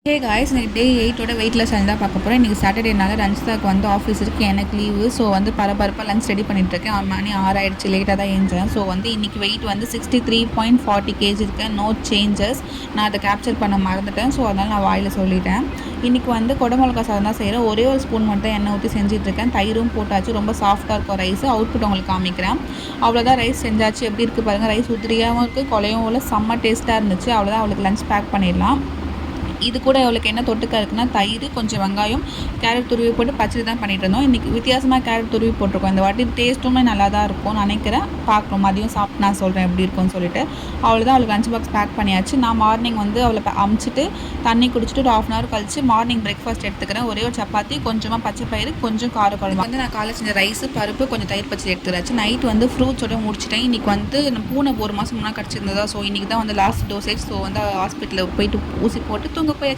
Hey guys, இன்னைக்கு டே 8ஓட weightless channel தான் பார்க்க போகிறேன். இன்றைக்கி சாட்டர்டேனால ரஞ்சிதாக்கு வந்து ஆஃபீஸ் இருக்குது, எனக்கு லீவு. ஸோ வந்து பரபரப்பாக லஞ்ச் ரெடி பண்ணிகிட்ருக்கேன். மணி 6 ஆகிடுச்சு, லேட்டாக தான் எழுந்தேன். ஸோ வந்து இன்றைக்கி வெயிட் வந்து 63.40 kg இருக்கேன். No changes. நான் அதை கேப்சர் பண்ண மறந்துட்டேன். ஸோ அதனால் நான் வாயில் சொல்லிட்டேன். இன்றைக்கி வந்து குடமிளகா சாதம் தான் செய்கிறேன். ஒரே ஒரு ஸ்பூன் மட்டும் எண்ணெய் ஊற்றி செஞ்சிட்ருக்கேன். தயிரும் போட்டாச்சு. ரொம்ப சாஃப்ட்டாக இருக்கும் ரைஸ். அவுட்புட் உங்களுக்கு காமிக்கிறேன். அவ்வளோதான், ரைஸ் செஞ்சாச்சு. எப்படி இருக்குது பாருங்கள். ரைஸ் உதிரியாகவும் இருக்குது, குலையும் இல்லை, செம்ம டேஸ்ட்டாக இருந்துச்சு. அவ்வளோதான், அவளுக்கு லஞ்ச் பேக் பண்ணிடலாம். இது கூட அவளுக்கு என்ன தொட்டுக்க இருக்குன்னா, தயிர், கொஞ்சம் வெங்காயம், கேரட் துருவி போட்டு பச்சடி தான் பண்ணிகிட்டு இருந்தோம். இன்றைக்கி வித்தியாசமாக கேரட் துருவி போட்டிருக்கோம். இந்த வாட்டி டேஸ்ட்டுமே நல்லா தான் இருக்கும்னு நினைக்கிறேன். பார்க்குறோம், மதியம் சாப்பிட்டு நான் சொல்கிறேன் எப்படி இருக்கும்னு சொல்லிட்டு. அவ்வளோதான், அவளுக்கு லஞ்ச் பாக்ஸ் பேக் பண்ணியாச்சு. நான் மார்னிங் வந்து அவளை அமுச்சிட்டு தண்ணி குடிச்சிட்டு ஒரு 1/2 hour கழிச்சு மார்னிங் பிரேக்ஃபாஸ்ட் எடுத்துக்கிறேன். ஒரே ஒரு சப்பாத்தி, கொஞ்சமாக பச்சை பயிறு, கொஞ்சம் காரக்குழம்பு. வந்து நான் காலை செஞ்ச ரைஸு, பருப்பு, கொஞ்சம் தயிர் பச்சடி எடுத்துக்கிறாச்சு. நைட் வந்து ஃப்ரூட்ஸோட முடிச்சிட்டேன். இன்றைக்கி வந்து நம்ம பூனை 1 மாதம் முன்னாடி கிடச்சிருந்ததா. ஸோ இன்றைக்கி தான் வந்து லாஸ்ட் டோசேஜ். ஸோ வந்து ஹாஸ்பிட்டலில் போயிட்டு ஊசி போட்டு தூங்க போயாச்சு.